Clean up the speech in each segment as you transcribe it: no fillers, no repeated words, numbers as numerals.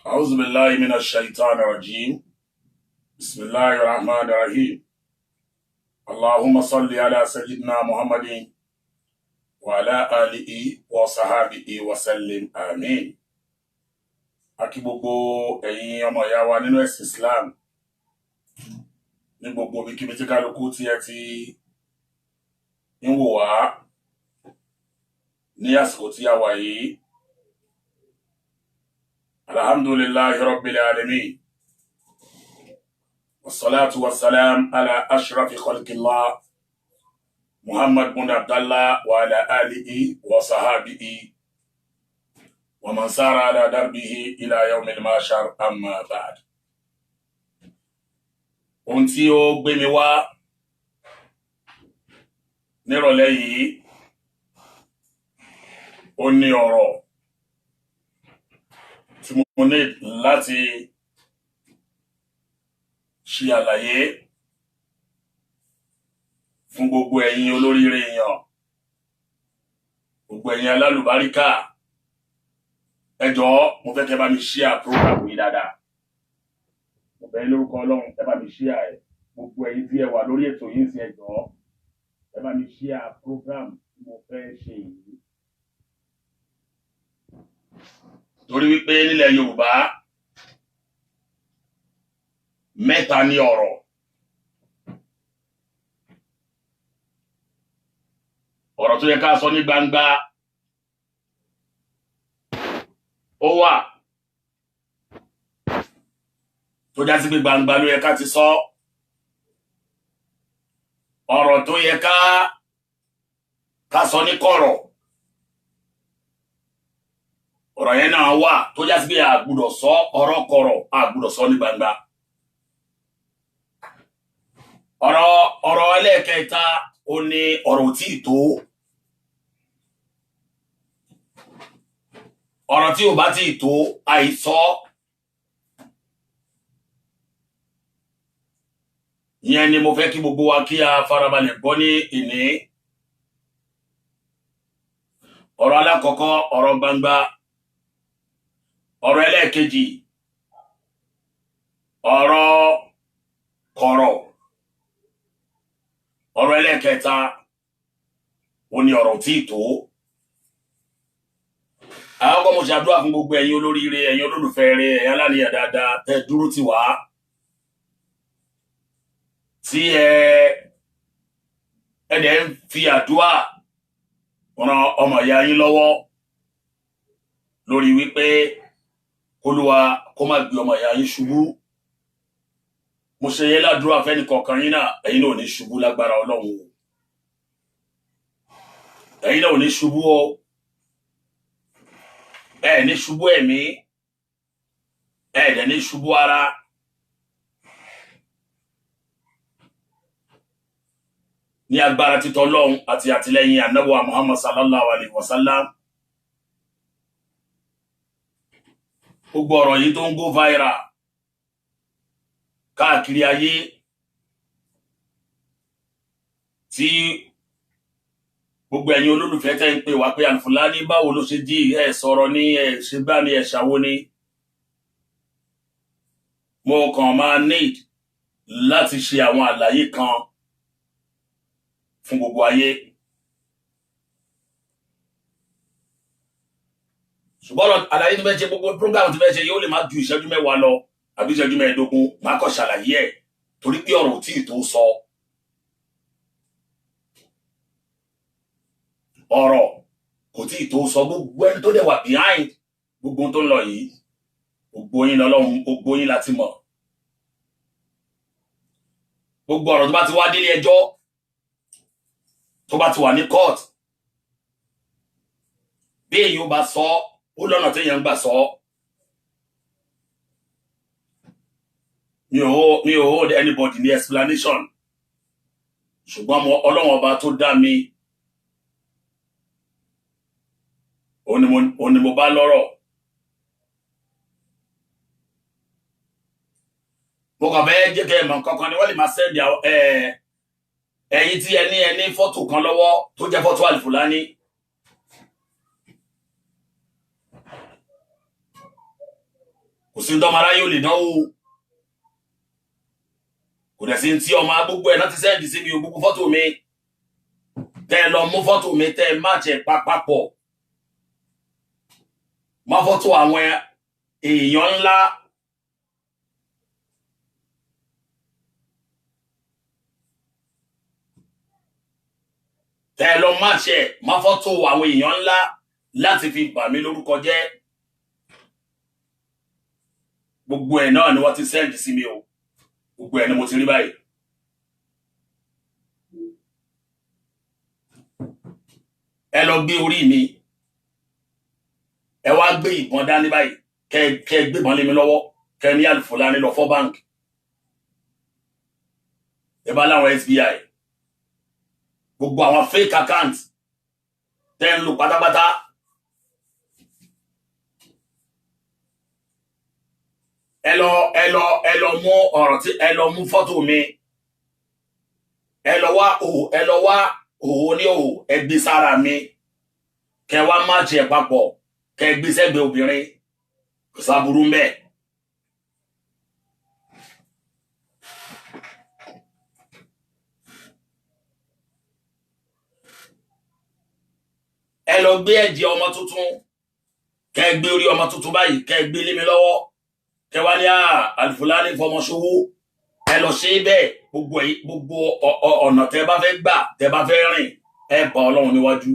أعوذ بالله من الشيطان الرجيم. بسم الله الرحمن الرحيم. اللهم صل على سيدنا محمد وعلى آله وصحبه وسلم آمين. Akí gbogbo ẹ̀yin ọmọ ìyá wa nínú ẹ̀sìn Islam ní gbogbo ibikíbi tí kálukú tí ẹ ti ń wò wá ní àsìkò tí a wà yìí. Alhamdulillahi Rabbil Alamin. Wassalatu wassalam ala ashrafi khalqillah Muhammad bin Abdullah wa ala alihi wa sahabihi wa man sara ala darbihi ila yawmil mashar amma ba'd. Ohun tí ó gbé mi wá nírọ̀lẹ́ yìí ó ní ọ̀rọ̀ tí mo ní láti ṣe àlàyé fún gbogbo ẹ̀yin olóríire èèyàn, gbogbo ẹ̀yin alálùbáríkà. Ẹ jọ̀ọ́ mo fẹ́ kẹ́ bá mi share program yìí dáadáa. Mo bẹ̀ yín lórúkọ Ọlọ́run, ẹ bá mi share ẹ̀. Gbogbo ẹ̀yin tí ẹ wà lórí ètò yìí sí, ẹ jọ̀ọ́ ẹ bá mi share program tí mo fẹ́ ṣe yìí. Torí wípé nílẹ̀ Yorùbá mẹ́ta ni ọ̀rọ̀. Ọ̀rọ̀ tó yẹ ká sọ ní gbangba ó wà, tó já sí pé gbangba ló yẹ ká ti sọ. Ọ̀rọ̀ tó yẹ ká sọ ní kọ̀rọ̀, ọ̀rọ̀ yẹn náà wà, tó já sí pé a gbọ́dọ̀ sọ ọ̀rọ̀ kọ̀rọ̀, a gbọ́dọ̀ sọ ní gbangba. Ọ̀rọ̀ ẹlẹ́ẹ̀kẹta ó ní ọ̀rọ̀ tí ì tó. Ọ̀rọ̀ tí ò bá tí ì tó àìsọ. Ìyẹn ni mo fẹ́ kí gbogbo wa kí a farabalẹ̀ gbọ́ ní ìní. Ọ̀rọ̀ alákọ̀ọ́kọ́ ọ̀rọ̀ gbangba, ọ̀rọ̀ ẹlẹ́ẹ̀kejì ọ̀rọ̀ kọ̀rọ̀, ọ̀rọ̀ ẹlẹ́ẹ̀kẹta ó ní ọ̀rọ̀ tí ì tó. Àwọn ọmọ mo ṣàdúrà fún gbogbo ẹ̀yin olóríire, ẹ̀yin olólùfẹ́ rere, ẹ̀yin aláníyàn dáadáa tẹ́ dúró tì wá, tí ẹ̀dẹ̀ ń fi àdúrà ran ọmọ ìyá yín lọ́wọ́ lórí wípé Olúwa kó má gbé ọmọ ìyá yín ṣubú. Mo ṣe yẹ ládùúrà fẹ́ni kọ̀ọ̀kan yín náà, ẹ̀yin náà ò ní ṣubú lágbára Ọlọ́run. Ẹ̀yin náà ò ní ṣubú o. Ẹ ní ṣubú ẹ̀mí, ẹ dẹ̀ ní ṣubú ara. Ní agbára títọ́ Ọlọ́run àti àtìlẹ́yìn Ànábì wa Muhammad sallallahu alaihi wasallam. Gbogbo ọ̀rọ̀ yìí tó ń go viral káàkiri ayé, tí gbogbo ẹ̀yin olólùfẹ́ tẹ́ ń pè wá pé Alfulany báwo ló ṣe jí, ẹ sọ̀rọ̀ ní ẹ ṣe gbá ní ẹ ṣàwo ní. Mo kàn máa need láti ṣe àwọn àlàyé kan fún gbogbo ayé. Ṣùgbọ́n àlàyé tí fẹ́ ṣe, gbogbo program tí fẹ́ ṣe yóò lè má ju ìṣẹ́jú mẹ́wàá lọ àbí ìṣẹ́jú mẹ́ẹ̀ẹ́dógún. Máa kàn ṣàlàyé ẹ̀ torí pé ọ̀rọ̀ tí ì tó sọ. Ọ̀rọ̀ kò tí ì tó sọ. Gbogbo ẹni tó dẹ̀ wà behind gbogbo tó ń lọ yìí, gbogbo yín lọ́lọ́run, gbogbo yín láti mọ̀. Gbogbo ọ̀rọ̀ tó bá ti wá délé ẹjọ́, tó bá ti wà ní court, bí èyí ó bá sọ, ó lọ́nà tí èèyàn ń gbà sọ. Mi ò hold anybody ní explanation, ṣùgbọ́n Ọlọ́run ọba tó dá mi, ó ní mo bá lọ́rọ̀. Mo kàn fẹ́ jẹ́ kẹ́ mọ̀ kankan ni wọ́n lè máa send ẹ̀yin tí ẹni fọ́tò kan lọ́wọ́ tó jẹ́ fọ́tò Alfulany. kò sí ntọ́ mara yóò lè dánwò kò dẹ̀ sí ntí ọmọ gbogbo ẹ̀ náà ti sẹ́ndì sí mi o gbogbo fọ́tò mi tẹ́ ẹ lọ mú fọ́tò mi tẹ́ ẹ má jẹ papọ̀ má fọ́tò àwọn èèyàn ńlá tẹ́ ẹ lọ má jẹ má fọ́tò àwọn èèyàn ńlá láti fi bà mí lórúkọ jẹ́ gbogbo ẹ̀ náà ni wọ́n ti sẹ́ndì sí mi o gbogbo ẹ̀ ni mo ti rí báyìí ẹ lọ gbé orí mi ẹ wá gbé ìbọn dání báyìí kẹ gbébọn lé mi lọ́wọ́ kẹ ní Alfulany lọ fọ́ báńkì ẹ bá láwọn SBI gbogbo àwọn fake account tẹ́ ń lò pátápátá ẹ lọ mú ọ̀rọ̀ tí ẹ lọ mú fọ́tò mi ẹ lọ wá òhò ní òhò ẹ gbé sára mi kẹ wá má jẹ papọ̀ kẹ gbé sẹ́gbẹ̀ẹ́ obìnrin kò sáburú ń bẹ ẹ lọ gbé ẹ̀jẹ̀ ọmọ tuntun kẹ gbé orí ọmọ tuntun báyìí kẹ gbé lé mi lọ́wọ́ kẹ wá ní Alfulany fọmọ ṣòwò ẹ lọ ṣe bẹ́ẹ̀ gbogbo ọ̀nà tẹ́ bá fẹ́ gbà tẹ́ bá fẹ́ rìn ẹ bá Ọlọ́run níwájú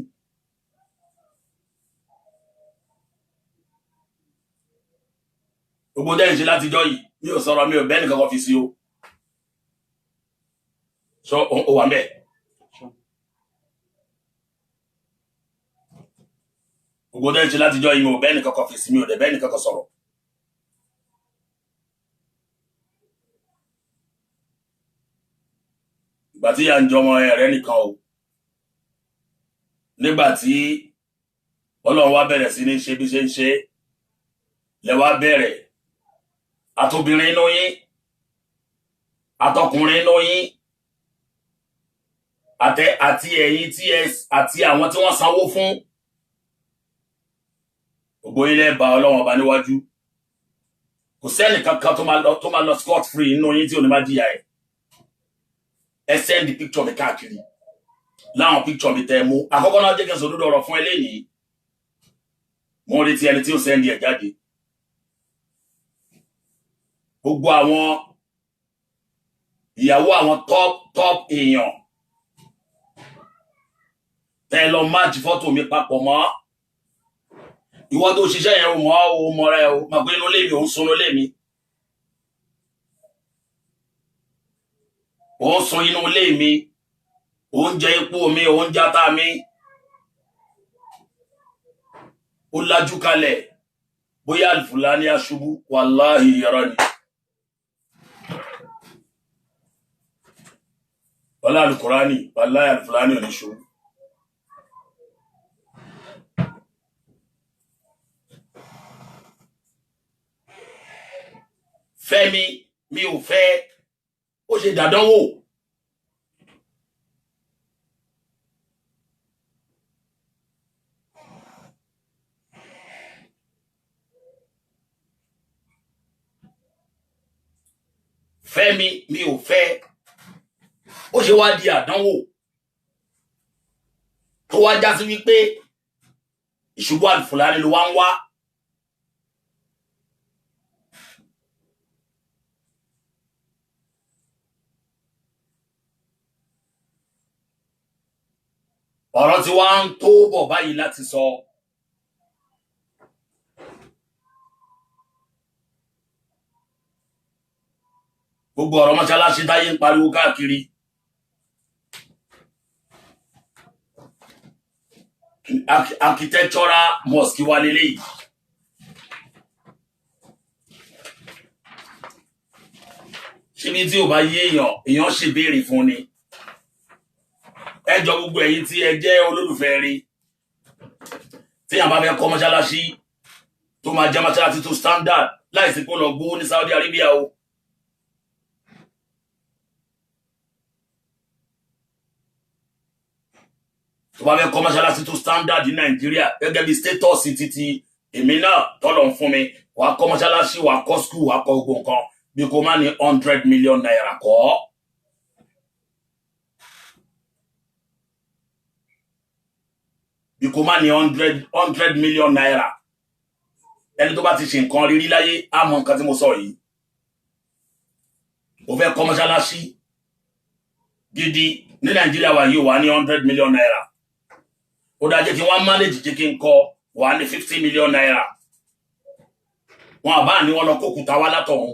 gbogbo dẹ́yìn ṣe látijọ́ yìí mi ò sọ̀rọ̀ mi ò bẹ́ẹ̀ nìkan kan fi sí o sọ ó wà mẹ́ẹ̀ gbogbo dẹ́yìn ṣe látijọ́ yìí mi ò bẹ́ẹ̀ nìkan kan fi sí mi ò dẹ̀ bẹ́ẹ̀ nìkan kan sọ̀rọ̀ ìgbà tí à ń jọmọ ẹ̀rẹ́ nìkan o nígbà tí Ọlọ́run wá bẹ̀rẹ̀ sí ní ṣe bí ṣe ń ṣe lẹ wá bẹ̀rẹ̀ àtobìnrin inú yín àtọkùnrin inú yín àti ẹ̀yin tí àti àwọn tí wọ́n sanwó fún gbogbo ilẹ̀ bá Ọlọ́run ọba níwájú kò sẹ́ni kankan tó máa lọ scot free inú yín tí ò ní má jìyà ẹ̀ ẹ send picture mi káàkiri láwọn picture mi tẹ́ mú àkọ́kọ́ náà jẹ́ kí n sòdodo ọ̀rọ̀ fún eléyìí mo retí ẹni tí ó send ẹ̀ jáde gbogbo àwọn ìyàwó àwọn top èèyàn tẹ́ lọ match fọ́tò mi papọ̀ mọ́ ìwọ tó ṣiṣẹ́ yẹn o mọ̀ rẹ o mọ̀ pé inú ilé mi ò ń sunú ilé mi ó ń sun inú ilé mi ó ń jẹ epo mi ó ń jata mi ó lajú kalẹ̀ bóyá Alfulany aṣubú wàláhì yàrá ni wàlá Al-Qur'ani wàláhì Alfulany ò ní ṣubú fẹ́mi mi ò fẹ́ ó ṣe dàdánwò fẹ́mi mi ò fẹ́ ó ṣe wá di àdánwò tó wá já sí wípé ìṣubú Alfulany ló wá ń wá ọ̀rọ̀ tí wá ń tó bọ̀ báyìí láti sọ gbogbo ọ̀rọ̀ mọ́ṣáláṣí táyé ń pariwo káàkiri architectural mosque wà lélẹ́yìí ṣíbi tí ò bá yé èèyàn ṣe béèrè fún ni ẹjọ́ gbogbo ẹ̀yin tí ẹ jẹ́ olólùfẹ́ rí tí a bá fẹ́ kọ́ mọ́ṣáláṣí tó máa jẹ́ mọ́ṣáláṣí tó standard láìsí pé ó lọ gbówó ní Saudi Arabia o tó bá fẹ́ kọ́ mọ́ṣáláṣí tó standard ní Nàìjíríà gẹ́gẹ́ bí status títí èmi náà tọ́lọ̀ ń fún mi wàá kọ́ mọ́ṣáláṣí wàá kọ́ skul wàá kọ́ gbogbo nǹkan bí kò má ní 100 million naira kọ́. Bí kò má ní 100 million naira. Ẹni tó bá ti ṣe nǹkan rírí láyé á mọ nǹkan tí mo sọ yìí. Ó fẹ́ kọ́ mọ́ṣáláṣí gidi ní Nàìjíríà wa yìí wà ní 100 million naira. Ó dá jẹ́ kí wọ́n manage jẹ́ kí n kọ́ wà ní 50 million naira. Wọ́n àbá ní wọ́n lọ kókùtà wá látọ̀hún.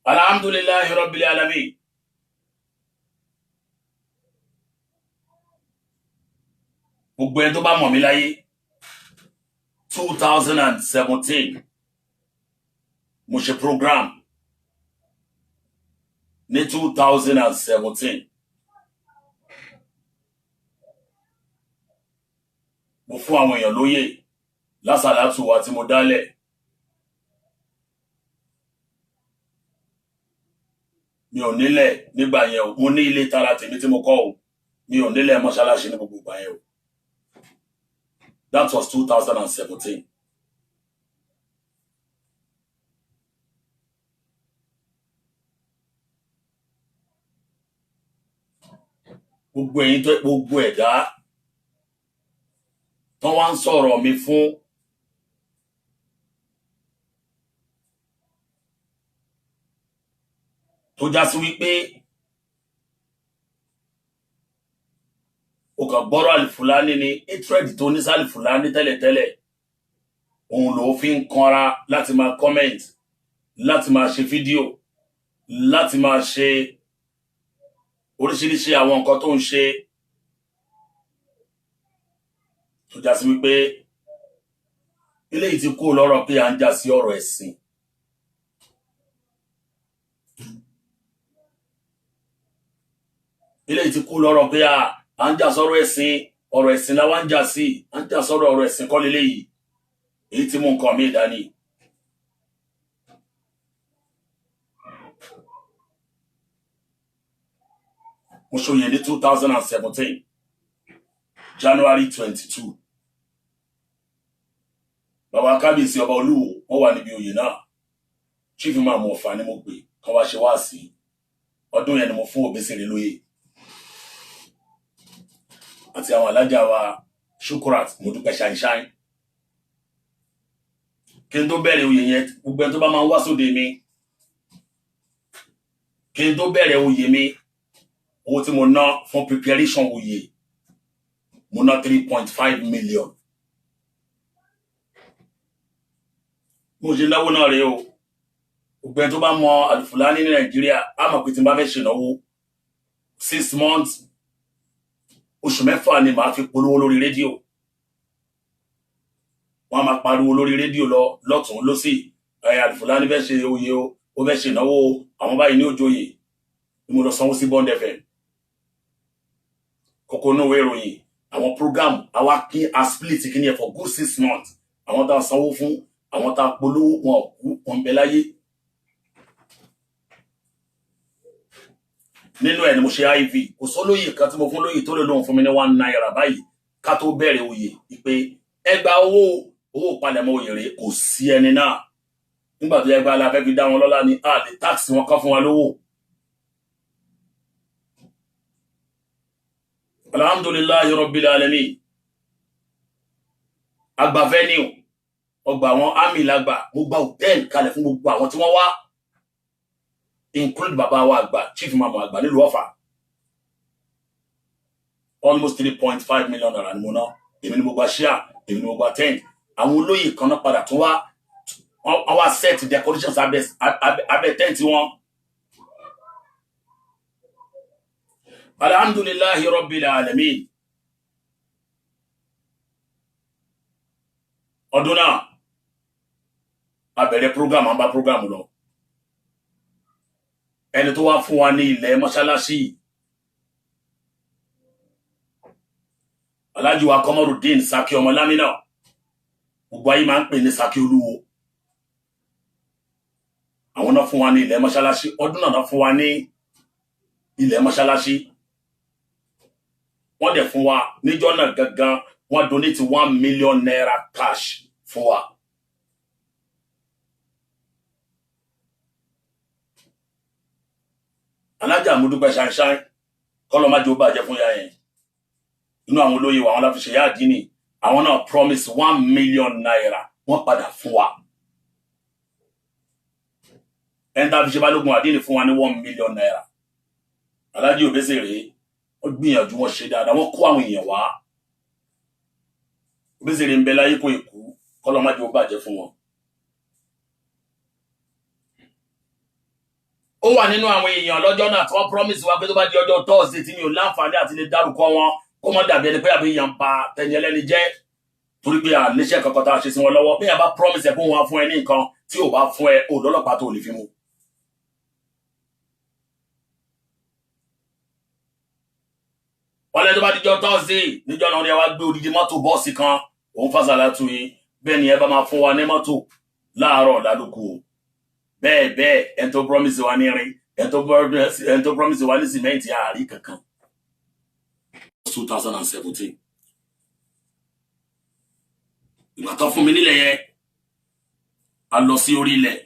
Alhamdulillahi rabbil alamin. Gbogbo ẹni tó bá mọ̀ mí láyé 2017 mo ṣe program ní 2017 mo fún àwọn èèyàn lóyè lásàlátù wa tí mo dálẹ̀. Mi ò nílẹ̀ nígbà yẹn o, mo ní ilé tara tèmi tí mo kọ́ o, mi ò nílẹ̀ mọ́ṣáláṣí ní gbogbo ìgbà yẹn o. That was 2017. Gbogbo ẹ̀yin tó gbogbo ẹ̀dá tán wá ń sọ̀rọ̀ mi fún tó já sí wípé o kàn gbọ́rọ̀ Alifulani ni hatred tó ní sí Alifulani tẹ́lẹ̀tẹ́lẹ̀ òun ló fi ń kanra láti máa comment, láti máa ṣe fídíò, láti máa ṣe oríṣiríṣi àwọn nǹkan tó ń ṣe tó já sí wípé eléyìí ti kú lọ́rọ̀ pé à ń já sí ọ̀rọ̀ ẹ̀sìn. Eléyìí ti kú lọ́rọ̀ pé à ń jà sọ́rọ̀ ẹ̀sìn, ọ̀rọ̀ ẹ̀sìn la wá ń jà sí, à ń jà sọ́rọ̀ ọ̀rọ̀ ẹ̀sìn kọ́ leléyìí. Èyí tí mú nǹkan mi dání. Mo ṣòye ní 2017 January 22. Bàbá kábíyèsí ọba Olúwo wọ́n wà níbi oyè náà. Chief Imam Ọ̀fà ni mo pè kán wá ṣe wáàsí. Ọdún yẹn ni mo fún Obesere lóyè. Àti àwọn alájà wa Shukurat Modúpẹ́ ṣáínṣáín. Kí n tó bẹ̀rẹ̀ oyè yẹn, gbogbo ẹni tó bá máa ń wá sóde mi, kí n tó bẹ̀rẹ̀ oyè mi, owó tí mo ná fún preparation oyè, mo ná 3.5 million. Mo ṣe náwó náà rèé o. Gbogbo ẹni tó bá mọ Alifulani ní Nàìjíríà, á mọ̀ pé tí n bá fẹ́ ṣènáwó 6 months, oṣù mẹ́fà ni màá fi polówó lórí rédíò. Wọ́n á máa pariwo lórí rédíò lọ́tún lósì. Alifulani fẹ́ ṣe oyè o, ó fẹ́ ṣe ìnáwó àwọn báyìí ní òjòyè. Ni mo lọ sanwó sí Bond FM. Kókó náà wé ìròyìn. Àwọn program àwa kí a split kí ni ẹ̀ for good 6 months. Àwọn tá a sanwó fún, àwọn tá a polówó wọn kú wọn bẹ láyé. Nínú ẹ̀ ni mo ṣe IV. Kò sólóyè kan tí mo fún lóyè tó lè lóhun fún mi ní 1 naira báyìí ká tó bẹ̀rẹ̀ oyè ìpè ẹgbà owó palẹ̀mọ́ oyè rẹ̀ kò sí ẹni náà. Nígbà tó yẹ gbà la fẹ́ fi dá wọn lọ́lá ni a lè táàsì wọn kán fún wa lówó. Alhamdulillahi rabbil alamin. Àgbà venue, ọgbà àwọn army lágbà, mo gba hotel kalẹ̀ fún gbogbo àwọn tí wọ́n wá. Include bàbá wa àgbà, Chief Imam àgbà nílùú Ọ̀fà. Almost 3.5 million naira ni mo ná. Èmi ni mo gba share, èmi ni mo gba tent. Àwọn olóyè kan náà padà tún wá, wọ́n wá set decorations abẹ́ tent wọn. Alhamdulillahi rabbil alamin. Ọdún náà, a bẹ̀rẹ̀ program, a ń bá program lọ. Ẹni tó wá fún wa ní ilẹ̀ mọ́ṣáláṣí, Alhaji wa Komarudeen Saki ọmọ Lámínà. gbogbo ayé máa ń pè ní Saki Olúwo. Àwọn náà fún wa ní ilẹ̀ mọ́ṣáláṣí, ọdún náà fún wa ní ilẹ̀ mọ́ṣáláṣí. Wọ́n dẹ̀ fún wa níjọ́ náà gangan, wọ́n donate 1 million naira cash fún wa. Alájà Modúpẹ́ ṣáínṣáín kọ́lọ́ má jẹ́ ó bàjẹ́ fún ya yẹn. Inú àwọn olóyè wa, àwọn láfi ṣe yá àdínì, àwọn náà promise 1 million naira, wọ́n padà fún wa. Ẹni tá fi ṣe balógun àdínì fún wa ní 1 million naira. Alájì Obesere wọ́n gbìyànjú, wọ́n ṣe dáadáa, wọ́n kó àwọn èèyàn wá. Obesere ń bẹ láyé kó ikú, kọ́lọ́ má jẹ́ ó bàjẹ́ fún wọn. Ó wà nínú àwọn èèyàn lọ́jọ́ náà tí wọ́n promise wa pé tó bá di ọjọ́ Thursday tí mi ò láǹfààní àti lè dárúkọ wọn, kó mọ́ dàbí ẹni pé àbí èèyàn pa tẹni ẹlẹ́ni jẹ́, torí pé àníṣẹ́ kankan tá a ṣe sí wọn lọ́wọ́. Bí èèyàn bá promise ẹ pé wọn á fún ẹ ní nǹkan tí ò bá fún ẹ, ò lọ́lọ́pàá tó lè fi mú. Wọ́n lẹ́nu tó bá dijọ́ Thursday níjọ́ náà ni ẹ wá gbé odidi mọ́tò bọ́ọ̀sì kan, òun fásitì àtúnyí bẹ́ẹ̀ ni ẹ bá máa fún wa ní mọ́tò láàárọ̀ lálùkù. Bẹ́ẹ̀ ẹni tó promise wa ní irin, ẹni tó promise wa ní sìmẹ́ǹtì àárí kankan. 2017 ìgbà tó fún mi nílẹ̀ yẹn, a lọ sí orí ilẹ̀.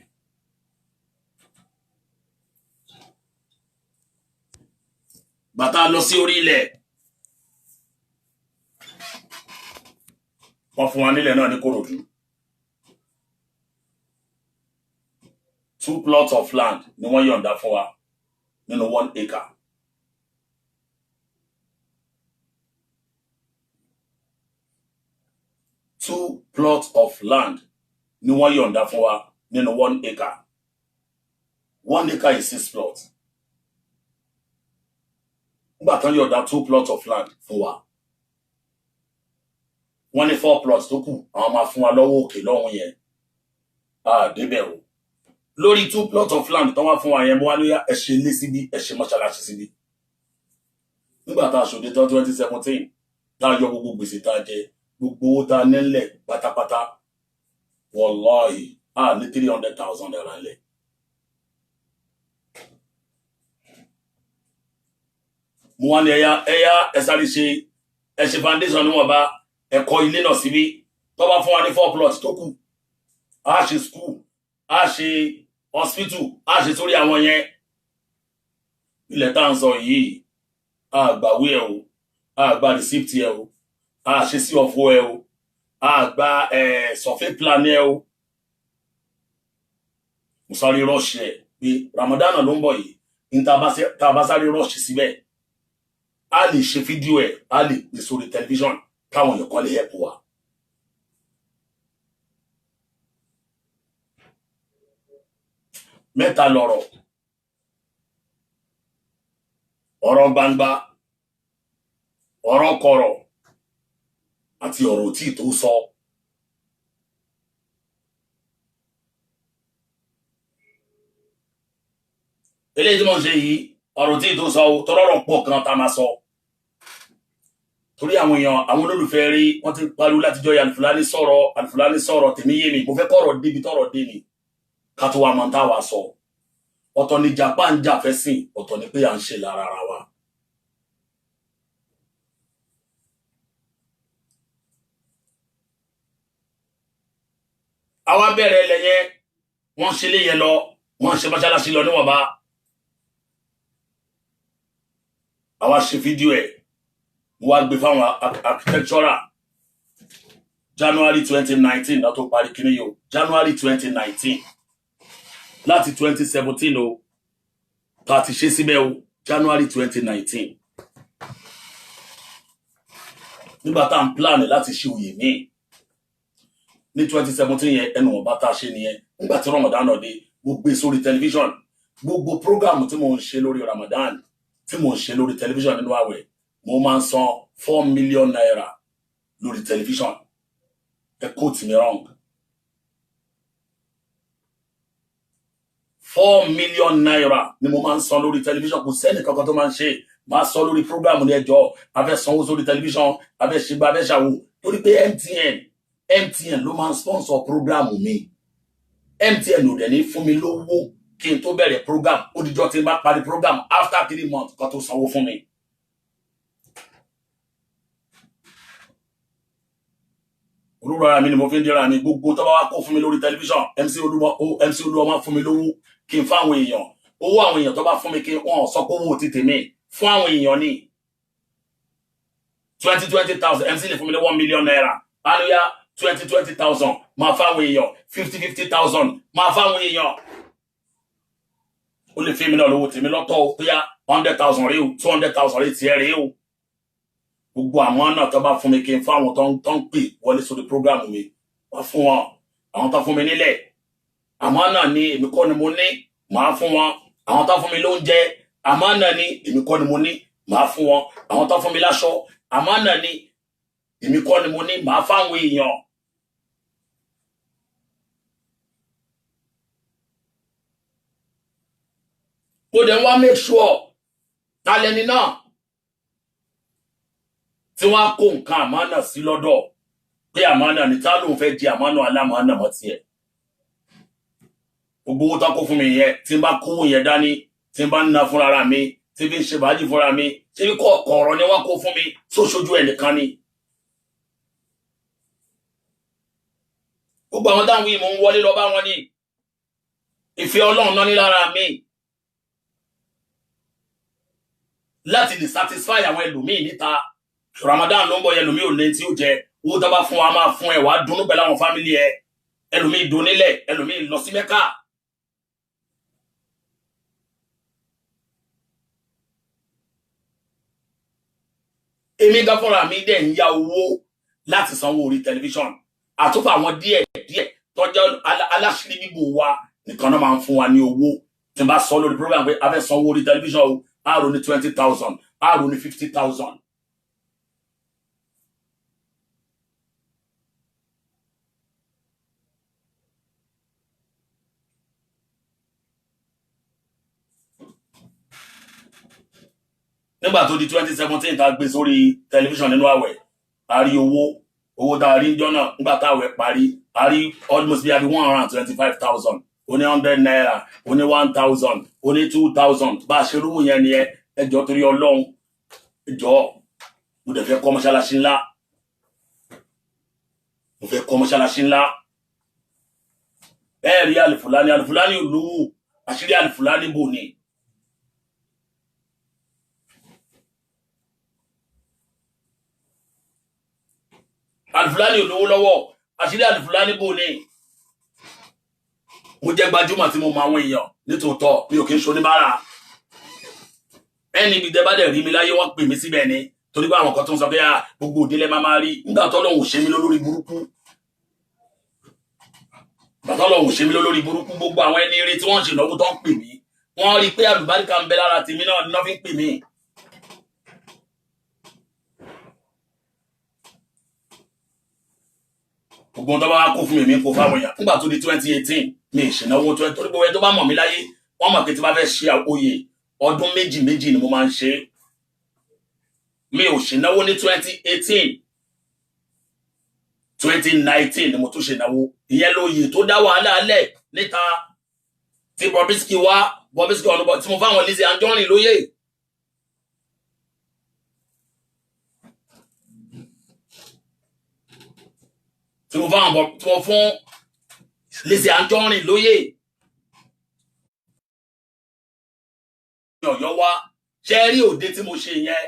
Bàtà lọ sí orí ilẹ̀, wọ́n fún wa nílẹ̀ náà ní Kòròdú. 2 plots of land ni wọ́n yọ̀ǹda fún wa nínú 1 acre. Two plots of land ni wọ́n yọ̀ǹda fún wa nínú 1 acre. 1 acre is 6 plots. Nígbà tán yọ̀ǹda 2 plots of land fún wa, wọ́n ní 4 plots tó kù àwọn máa fún wa lọ́wọ́ òkè lọ́hùn yẹn. Débẹ̀ o. Lórí 2 plots of land tán wá fún wa yẹn, mo wá lóyá ẹ ṣe ilé síbí, ẹ ṣe mọ́ṣáláṣí síbí. Nígbà tá a ṣòde tán 2017, tá a yọ gbogbo gbèsè tá a jẹ, gbogbo owó tá a nílẹ̀ pátápátá, wàláhì ní 300,000 naira lẹ̀. Mo wá ní ẹ̀yà ẹ sáré ṣe foundation níwọ̀n bá ẹ̀kọ́ ilé náà síbí. Tó bá fún wa ní 4 plots tó kù, a ṣe school, a ṣe hospital, a ṣe sórí àwọn yẹn. Ilẹ̀ tá à ń sọ yìí, a gbàwé ẹ o, a gba receipt ẹ o, a ṣe sí ọ̀fọ̀ ẹ o, a gba survey plan ẹ o. Mo sáré rush ẹ pé Ramadan ló ń bọ̀ yìí, ní tá a bá sáré rush síbẹ̀, a lè ṣe fídíò ẹ, a lè pè sórí tẹlifíṣọ̀n káwọn èèyàn kan lè help wa. Mẹ́ta lọ̀rọ̀, ọ̀rọ̀ gbangba, ọ̀rọ̀ kọ̀rọ̀, àti ọ̀rọ̀ tí tó sọ. Eléyìí tí mo ń ṣe yìí, ọ̀rọ̀ tí tó sọ tọ́rọ̀rọ̀ pọ̀ kan tá máa sọ. Torí àwọn èèyàn, àwọn olólùfẹ́ rí, wọ́n ti pariwo látijọ́ Alfulany sọ̀rọ̀ tèmi yé mi, mo fẹ́ kọ́rọ̀ débi tọ́rọ̀ dé ni ká tó wa mọ̀ tá wa sọ. Ọ̀tọ̀ ni Japan jà fẹ́ sìn, ọ̀tọ̀ ni pé à ń ṣe lára ara wa. Àwa bẹ̀rẹ̀ ilẹ̀ yẹn, wọ́n ṣe lé yẹn lọ, wọ́n ṣe mọ́ṣáláṣí lọ níwọ̀nba. Àwa ṣe fídíò ẹ̀, mo wá gbé fáwọn architectural. January 2019 náà tó parí kíní yìí o, January 2019. Láti 2017 o, tá a ti ṣe síbẹ̀ o, January 2019. Nígbà tá à ń plan láti ṣe òye míì. Ní 2017 yẹn, ẹnu ọ̀bá tá a ṣe nìyẹn. Nígbà tí Ramadan náà dé, mo gbé sórí tẹlifíṣọ̀n. Gbogbo prógámù tí mo ń ṣe lórí Ramadan, tí mo ń ṣe lórí tẹlifíṣọ̀n nínú àwẹ̀, mo máa ń san 4 million naira lórí tẹlifíṣọ̀n. Ẹ quote me wrong. 4 million naira ni mo máa ń san lórí tẹlifíṣọ̀n. Kò sẹ́ni kankan tó máa ń ṣe. Máa sọ lórí prógámù ní ẹjọ́, a fẹ́ sanwó sórí tẹlifíṣọ̀n, a fẹ́ ṣe gba, a fẹ́ ṣàwò. Torí pé MTN MTN ló máa sponsor program mi. MTN ò dẹ̀ ní fún mi lówó kí n tó bẹ̀rẹ̀ program. Ó dijọ́ tí n bá parí program after 3 months kan tó sanwó fún mi. Olúwa mi ni mo fi ń dira mi gbogbo tó bá wá kó fún mi lórí tẹlifíṣàn MC Olúwa máa fún mi lówó kí n fáwọn èèyàn. Owó àwọn èèyàn tó bá fún mi kí wọ́n sọ pé owó ti tèmi fún àwọn èèyàn ní 20,000 MC lè fún mi ní 1 million naira. Hallelujah 20,000 máa fáwọn èèyàn 50,000 máa fáwọn èèyàn. Ó lè fi mi náà lówó tèmi lọ́tọ̀ ó bóyá 100,000 rí o 200,000 rí tiẹ̀ rí o. Gbogbo àwọn náà tó bá fún mi kí n fáwọn tó ń pè wọlé sórí program mi wá fún wọn. Àwọn tó fún mi nílẹ̀ àmọ́ náà ni èmi kọ́ ni mo ní màá fún wọn. Àwọn tó fún mi lóúnjẹ àmọ́ náà ni èmi kọ́ ni mo ní màá fún wọn. Àwọn tó fún mi láṣọ àmọ́ náà ni èmi kọ́ ni mo ní màá fáwọn èèyàn. Mo dẹ̀ wá make sure talẹ́ni náà tí wọ́n á kó nǹkan àmánà sí lọ́dọ̀ pé àmánà ní tá lóun fẹ́ di àmánà alámánà mọ́ tiẹ̀. Gbogbo owó tó kó fún mi yẹn tí n bá kówó yẹn dání tí n bá ń ná fúnra mi tí bí ń ṣe bàájì fúnra mi tí bí kọ̀ọ̀rọ̀ ni wọ́n kó fún mi sóṣojú ẹnìkan ni. Gbogbo àwọn táwọn yìí mò ń wọlé lọ bá wọn ní ìfẹ́ Ọlọ́run náà ní lára mi láti lè satisfy àwọn ẹlòmíì níta. Ramadan ló ń bọ̀ ẹlòmíì ò ní tí ó jẹ owó tó bá fún wa máa fún ẹ wàá dunnú pẹ̀lú àwọn fámìlì ẹ. Ẹlòmíì donílẹ̀ ẹlòmíì lọ sí Mẹ́kà. Èmi gan fúnra mi dẹ̀ ń ya owó láti sanwó orí tẹlifíṣọ̀n. Àtúfà àwọn díẹ̀ tọ́jọ́ aláṣírí bíbò wa nìkan náà máa ń fún wa ní owó. Tí n bá sọ lórí program pé a fẹ́ sanwó orí tẹlifíṣọ̀n o àrò ní 20,000 àrò ní 50,000. Nígbà tó di 2017 tá gbé sórí tẹlifíṣọ̀n nínú àwẹ̀ a rí owó tá a rí jọ́ náà nígbà tá àwẹ̀ parí a rí almost bí i 125,000 oní 100 naira oní 1,000 oní 2,000 bá a ṣe rúwò yẹn ni ẹjọ́ torí Ọlọ́run ẹjọ́ mo dẹ̀ fẹ́ kọ́ mọ́ṣáláṣí ńlá ẹ̀rí Alifulani olówó àṣírí Alifulani bò ní. Alifulani olówó lọ́wọ́ àṣírí Alifulani bò ní. Mo jẹ́ gbajúmọ̀ tí mo mọ àwọn èèyàn nítòótọ́ mi ò kí ń ṣoníbàárà. Ẹni ibi tẹ́ bá dẹ̀ rí mi láyé wọ́n pè mí síbẹ̀ ni torí pé àwọn kan tó ń sọ pé gbogbo òdílé máa rí nígbà tọ́lọ́hun ò ṣe mí lólórí burúkú. Bàtọ́lọ́hun ò ṣe mí lólórí burúkú gbogbo àwọn ẹni eré tí wọ́n ṣe lọ́wọ́ tó ń pè mí wọ́n rí pé àlùbáríkà ń bẹ lára tèmi náà ni wọ́n fi ń pè mí. Gbogbo tó bá kó fún mi kó fáwọn èèyàn nígbà tó di 2018 mi ìṣìnáwó torí gbogbo ẹ tó bá mọ̀ mí láyé wọ́n mọ̀ pé tí bá fẹ́ ṣe oyè ọdún méjì ni mo máa ń ṣe. Mi ò ṣìnáwó ní 2018 2019 ni mo tún ṣìnáwó ìyẹn lóye tó dá wàhálà alẹ́ níta tí Bobrisky ọ̀nùbọ̀ tí mo fáwọn Lizzy Anjorin lóye. Tí mo fún Lizzy Anjorin lóye. Ọ̀yọ́ wá ṣe rí òde tí mo ṣe yẹn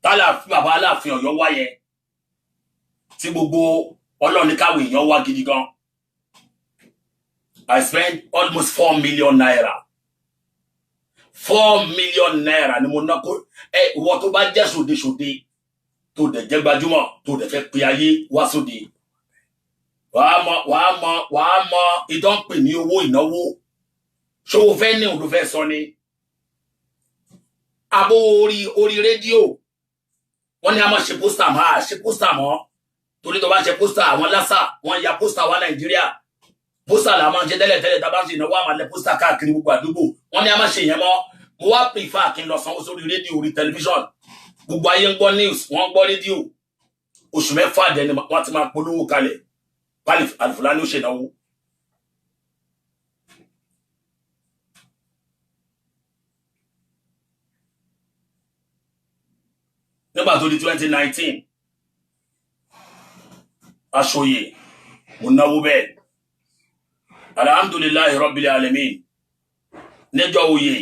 bàbá Aláàfin Ọ̀yọ́ wá yẹn tí gbogbo ọlọ́ni káwé èèyàn wá gidi gan. I spent almost 4 million naira. 4 million naira ni mo ná kó ìwọ tó bá jẹ́ ṣòde tó dẹ̀ jẹ́ gbajúmọ̀ tó dẹ̀ fẹ́ pe ayé wá sóde. Wàá mọ ìdán pè ní owó ìnáwó. Ṣòwò fẹ́ ní òun ló fẹ́ sọ ni. Abo orí rédíò wọ́n ní a máa ṣe pósítà máa ṣe pósítà mọ́ torí tó bá ṣe pósítà àwọn lásà wọ́n ya pósítà wá Nàìjíríà pósítà là máa ń ṣe tẹ́lẹ̀ tá bá ń ṣe ìnáwó àmàlẹ́ pósítà káàkiri gbogbo àdúgbò wọ́n ní a máa ṣe ìyẹn mọ́. Mo wá prefer kí n lọ sanwó sórí rédíò orí tẹlifíṣọ̀n gbogbo ayé ń gbọ́ news wọ́n ń gbọ́ rédíò oṣù mẹ́fà dẹni wọ́n ti máa polówó kalẹ̀ pálí Alifulani ó ṣe náwó. Nígbà tó di 2019 aṣòye mo náwó bẹ́ẹ̀ alhamdulillahi rabbil alamin níjọ́ oyè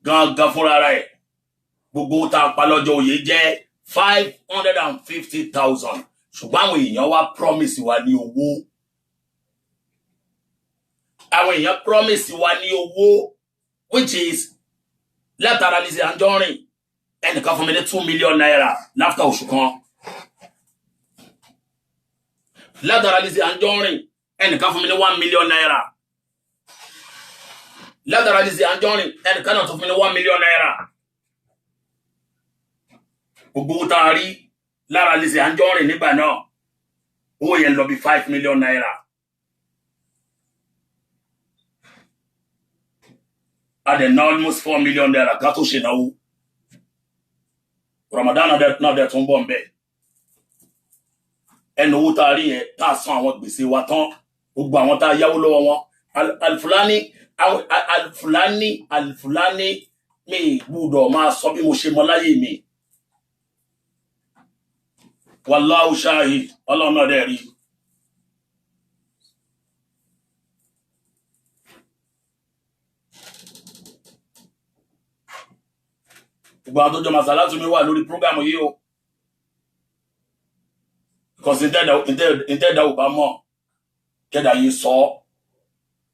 gangan fúnra rẹ̀ gbogbo tá pa lọ́jọ́ oyè jẹ́ 550,000 ṣùgbọ́n àwọn èèyàn wá promise wa ní owó which is látara Lizzy Anjorin ẹnìkan fún mi ní 2 million naira láfta oṣù kan látara Lizzy Anjorin ẹnìkan fún mi ní 1 million naira látara Lizzy Anjorin ẹnìkan náà tún fún mi ní 1 million naira gbogbo tá a rí lára Lizzy Anjorin nígbà náà owó yẹn lọ bí 5 million naira adẹ̀ná almost 4 million naira ká tó ṣe náwó Ramadan náà dẹ̀ tún bọ̀ ń bẹ̀ ẹnu owó tá a rí yẹn tá a san àwọn gbèsè wa tán gbogbo àwọn tá a yáwó lọ́wọ́ wọn Alifulani mi gbúdọ̀ máa sọ bí mo ṣe mọ láyé mi wallahu shahid ọlọ́run náà dẹ̀ rí gbogbo àwọn tó jọ Masalatu mi wà lórí prógámù yìí o because ìtẹ́ẹ̀dá ò bá mọ̀ kẹ́dà yìí sọ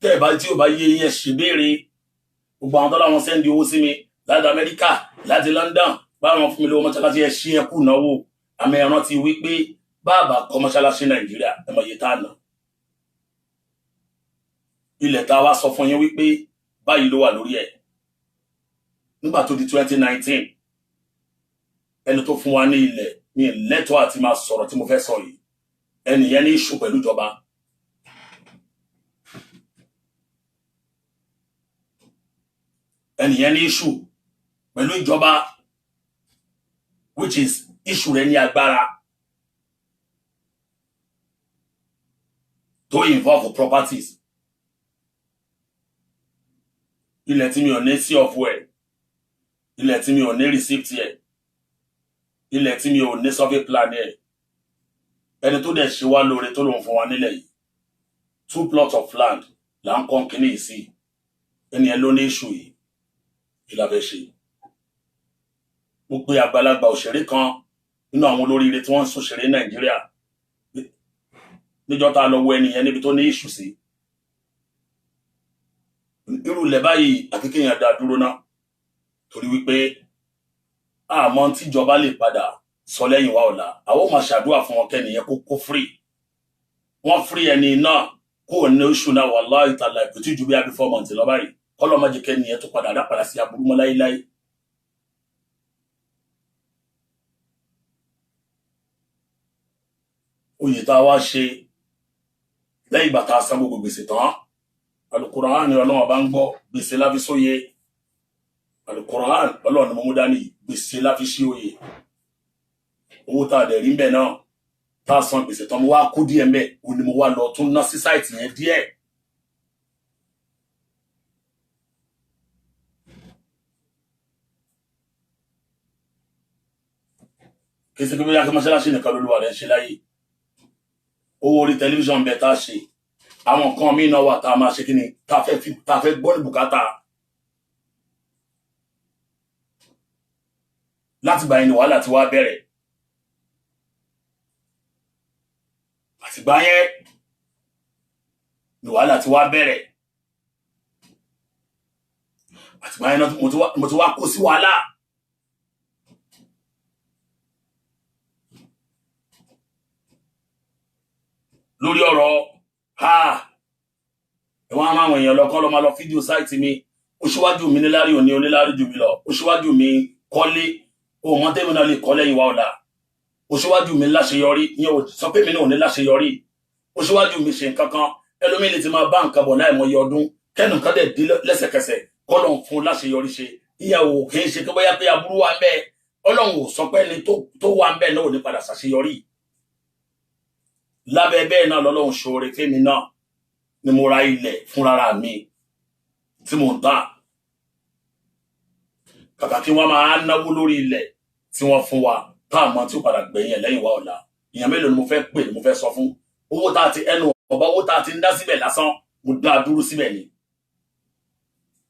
tẹ́ẹ̀bá tí ò bá yé yẹn ṣe béèrè gbogbo àwọn tó láwọn sẹ́ndì owó sí mi láti Amẹ́ríkà láti London báwọn fún mi lówó mọ́ṣáláṣí ẹ̀ ṣí ẹkù náwó àmì ẹ̀ràn ti wí pé bàbá kọ́ mọ́ṣáláṣí Nàìjíríà ẹmọ iye tá nà ilẹ̀ tá wá sọ fún yín wípé báyìí ló wà lórí ẹ̀ nígbà tó di 2019 ẹni tó fún wa ní ilẹ̀ ní lẹ́tọ̀ọ́ àti máa sọ̀rọ̀ tí mo fẹ́ sọ yìí ẹnìyẹn ní ìṣù pẹ̀lú ìjọba which is issue rẹ̀ ní agbára tó involve properties ilẹ̀ tí mi ò ní sí ọ̀fọ̀ ẹ̀ ilẹ̀ tí mi ò ní receipt ẹ̀ ilẹ̀ tí mi ò ní survey plan ẹ̀ ẹni tó dẹ̀ ṣe wá lóore tó lòun fún wa nílẹ̀ yìí 2 plots of land là ń kọ́ kíní yìí sí ẹni ẹ ló ní issue yìí kí la fẹ́ ṣe mo pe àgbàlagbà òṣèré kan nínú àwọn olóríire tí wọ́n ń ṣòṣèré Nàìjíríà níjọ́ tá a lọ wo ẹnìyẹn níbi tó ní issue sí irú ilẹ̀ báyìí àti kéèyàn dá dúró náà torí wípé àmọ́ tíjọba lè padà sọ lẹ́yìn wa ọ̀la àwọn máa ṣàdúrà fún wọn kẹ́nìyẹn kó free wọ́n free ẹni náà kó ní oṣù náà wallahi ta'ala kò tí ju bí i 4 months lọ báyìí kọ́lọ́ má jẹ́ kẹ́nìyẹn tó padà dápadà sí aburú mọ́ láíláí. oyè tá a wá ṣe lẹ́yìn ìgbà tá a san gbogbo gbèsè tán Al-Qur'an ni Ọlọ́run bá ń gbọ́ gbèsè láfi sóye Al-Qur'an Ọlọ́run ni mo mú dání gbèsè láfi sí oyè owó tá a dẹ̀ rí mbẹ̀ náà tá a san gbèsè tán mo wá kó díẹ̀ mbẹ̀ òun ni mo wá lọ tún ná sí sáìtì yẹn díẹ̀ kí sí pé bóyá kí mọ́ṣáláṣí nìkan lólúwa rẹ̀ ń ṣe láyé owó orí tẹlifíṣàn bẹ̀ tá a ṣe àwọn nǹkan míì náà wà tá a máa ṣe kí ni tá a fẹ́ gbọ́ ní bùkátà láti gbà yẹn ni wàhálà ti wá bẹ̀rẹ̀ àtìgbà yẹn ni wàhálà ti wá bẹ̀rẹ̀ àtìgbà yẹn náà mo ti wá kó sí wàhálà lórí ọ̀rọ̀ ẹ̀wọ̀n àwọn èèyàn lọ́kọ́ lọ máa lọ fídíò sáìtì mi ó ṣíwájú mi níláàrí òní oníláàrí jù mí lọ ó ṣíwájú mi kọ́lé ohun mọ́ tẹ́mi náà lè kọ́ lẹ́yìn wa ọ̀la ó ṣíwájú mi láṣeyọrí ìyẹn ò sọ pé mi náà ò ní láṣeyọrí ó ṣíwájú mi ṣe nǹkan kan ẹlòmíì lè ti máa bá nǹkan bọ̀ láì mọye ọdún kẹ́nu kan dẹ̀ dé lẹ́sẹ̀kẹsẹ̀ kọ́lọ̀ fún láṣeyọrí ṣe ìyàwó kì í ṣe pé bóyá pé aburú wa ń bẹ Ọlọ́run ò sọ pé ẹni tó wà ń bẹ náà ò ní padà ṣàṣeyọrí lábẹ́ bẹ́ẹ̀ náà lọ́lọ́run ṣoore fẹ́mi náà ni mo ra ilẹ̀ fúnra mi tí mo ń tà kàkà kí wọ́n máa náwó lórí ilẹ̀ tí wọ́n fún wa táàmọ́ tí ó padà gbẹ̀yìn lẹ́yìn wa ọ̀la ìyẹn mélòó ni mo fẹ́ pè ni mo fẹ́ sọ fún owó tá a ti ẹnu ọba owó tá a ti ń dá síbẹ̀ lásán mo dá a dúró síbẹ̀ ni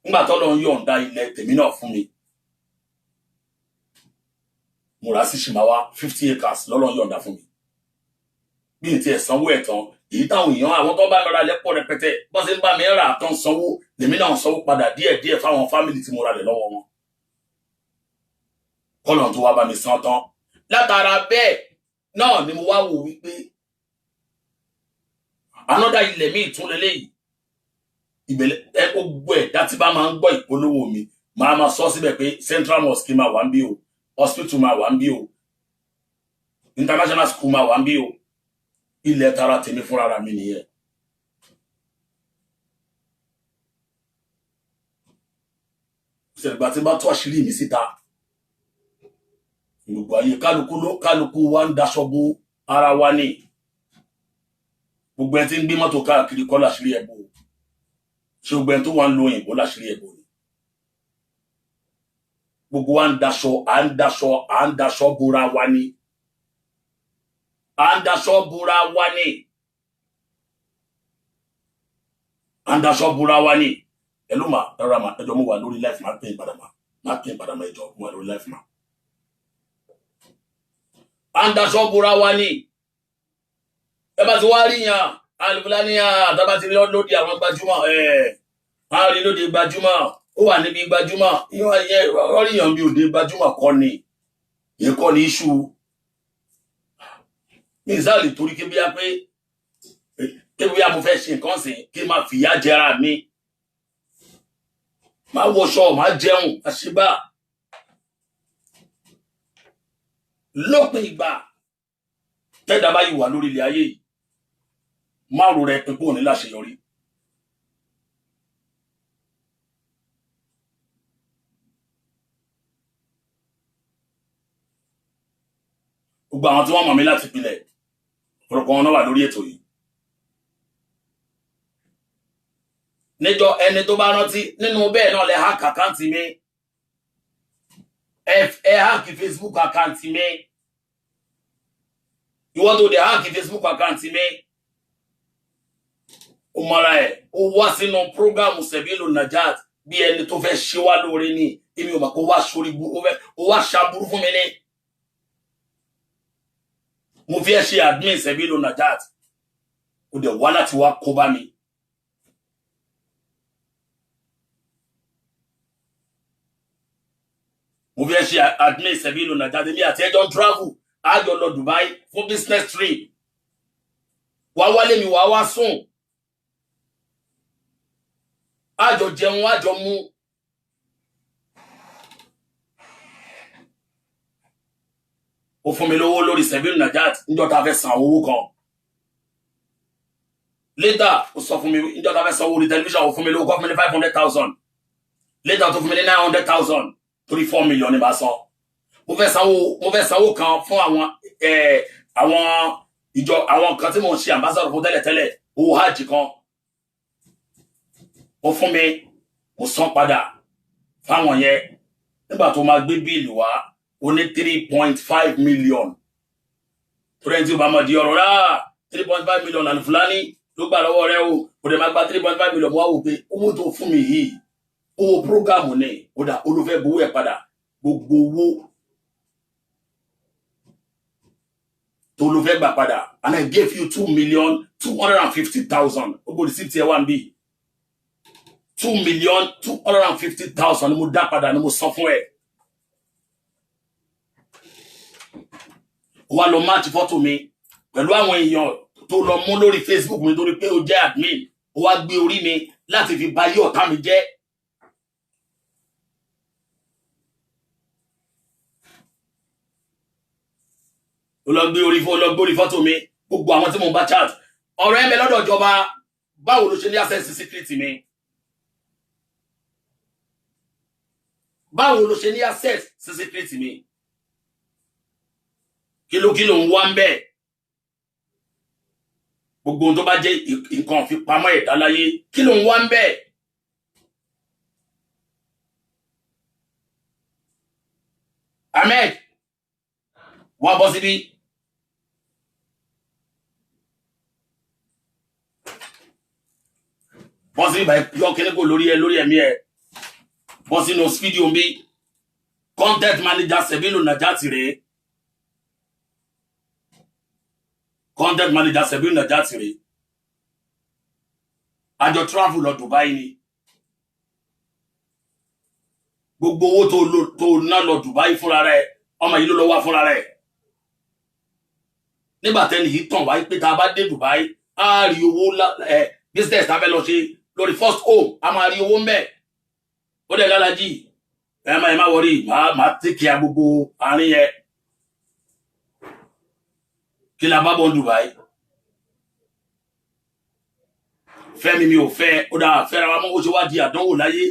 nígbà tó lọ ń yọ̀ǹda ilẹ̀ tèmi náà fún mi mo rà sí Shimawa 50 acres lọ́lọ́ yọ̀ǹda fún mi bí n tiẹ̀ sanwó ẹ̀ tán èyí táwọn èèyàn àwọn tó bá lọ́ra lẹ́pọ̀ rẹpẹtẹ bọ́n ṣe ń bá mi rà tán sanwó lèmi náà sanwó padà díẹ̀díẹ̀ fáwọn fámìlì tí mo ra lẹ̀ lọ́wọ́ wọn kọ́lọ̀ tó wá bá mi san tán látara bẹ́ẹ̀ náà ni mo wá wò wípé anọ́dá ilẹ̀ mi tún lélẹ́yìí ìbẹ̀lẹ̀ ẹ gbogbo ẹ̀dá tí bá máa ń gbọ́ ìpolówó mi máa sọ síbẹ̀ pé Central Mosque máa wà ń bí o hospital máa wà ń bí o international school máa wà ń bí o ilẹ̀ tara tèmi fúnra mi nìyẹn ìṣẹ̀lẹ̀gbà tí bá tó àṣírí mi síta gbogbo ayé kálukú wa ń daṣọ bo ara wa ní gbogbo ẹ tí ń gbé mọ́tò káàkiri kọ́ láṣírí ẹ̀bù ṣé gbogbo ẹ tó wà ń lo òyìnbó láṣírí ẹ̀bù ni gbogbo wa ń daṣọ bora wa ní à ń daṣọ bora wa ní ẹlú mà ẹrọ mà ẹjọ mo wà lórí life máa pín ìpadà mà ẹjọ mo wà lórí life mà à ń daṣọ bora wa ní ẹ bá ti wá rí yàn alùpùpù ní àtàbà ti lóde àwọn gbajúmọ̀ a rí lóde gbajúmọ̀ ó wà níbi gbajúmọ̀ ọríyàn bí òde gbajúmọ̀ kọ́ ni yẹn kọ́ ni iṣu ní ìsáàlì torí kébíyá pé kébíyá mo fẹ́ ṣe nǹkan sìn kí n máa fìyà jẹra mi máa wọṣọ máa jẹun àṣìbá lópin ìgbà tẹ́dá bá yìí wà lórí ilẹ̀ ayé yìí márùn rẹ pípò ní láṣeyọrí gbogbo àwọn tí wọ́n mọ̀ mí láti pilẹ̀ ọ̀pọ̀lọpọ̀ wọn náà wà lórí ètò yìí níjọ ẹni tó bá rántí nínú bẹ́ẹ̀ náà lẹ hack àkáǹtì mi ẹ hack Facebook àkáǹtì mi ìwọ tó dé hack Facebook àkáǹtì mi ó mara ẹ̀ ó wá sínú prógámù Sebilu Najat bí ẹni tó fẹ́ ṣe wá lóore ní èmi ò mọ̀ kó wá sórí ó wá ṣàbúrú fún mi ní mo fi ẹ ṣe admin Sebilu Najat ó dẹ̀ wá láti wá kó bá mi mo fi ẹ ṣe admin Sebilu Najat èmi àti ẹjọ́ ń travel àjọ lọ Dubai fún business trip wá wálé mi wá sùn àjọ jẹun àjọ mu ó fún mi lówó lórí Sebilu Najat níjọ́ tá fẹ́ san owó kan later ó sọ fún mi níjọ́ tá fẹ́ san owó orí television ó fún mi lówó kó fún mi ní 500,000 later tó fún mi ní 900,000 torí 4 million ní bá san mo fẹ́ sanwó kan fún àwọn ìjọ àwọn kan tí mo ń ṣe ambassador fún tẹ́lẹ̀tẹ́lẹ̀ owó hajj kan ó fún mi mo san padà fáwọn yẹn nígbà tó máa gbé bíìlì wá ó ní 3.5 million torí ẹni tí ó bá mọ̀ di ọ̀rọ̀ rà 3.5 million Alfulany ló gbà lọ́wọ́ rẹ̀ o kò dẹ̀ máa gba 3.5 million mo wá wò pé owó tó fún mi yìí owó prógámù ní ó dà olùfẹ́ gbowó ẹ̀ padà gbogbo owó tó ló fẹ́ gbà padà and I gave you 2,250,000 gbogbo receipt ẹ̀ wá ń bí 2,250,000 ni mo dá padà ni mo san fún ẹ wá lọ máàtì fọ́tò mi pẹ̀lú àwọn èèyàn tó lọ mú lórí Facebook mi torí pé ó jẹ́ admin ó wá gbé orí mi láti fi bà yí ọ̀tá mi jẹ́ ó lọ gbé orí fọ́tò mi gbogbo àwọn tí mo bá chat ọ̀rọ̀ ẹ̀mẹ́ lọ́dọ̀ ìjọba báwo ló ṣe ní access secret mi báwo ló ṣe ní access secret mi kí ló ń wá ń bẹ́ẹ̀ gbogbo ohun tó bá jẹ́ nǹkan fi pamọ́ ẹ̀dá láyé kí ló ń wá ń bẹ̀. Ahmed wá bọ́ síbí. Bọ́ síbí báyìí yọ kíní kò lórí ẹ̀mí ẹ̀. Bọ́ sínú fídíò mi. Content manager Sebilu Najati rèé. Content manager Sebilu Najati rèé. Àjọ travel lọ Dubai ni. Gbogbo owó tó ná lọ Dubai fúnra rẹ̀, ọmọ yìí ló lọ wá fúnra rẹ̀. Nígbà tẹ́ni yìí tàn wáyé pé tá a bá dé Dubai, a rí owó business tá a fẹ́ lọ ṣe lórí first home, a máa rí owó ńbẹ̀. Ó dẹ̀ lálàjì, ẹ má wọrí, máa tẹ́kì a gbogbo àárín yẹn. Kí la bá bọ̀ Dubai? Fẹ́mi mi ò fẹ́, ó dáa fẹ́ra wa mọ́, ó ṣe wá di àdánwò láyé.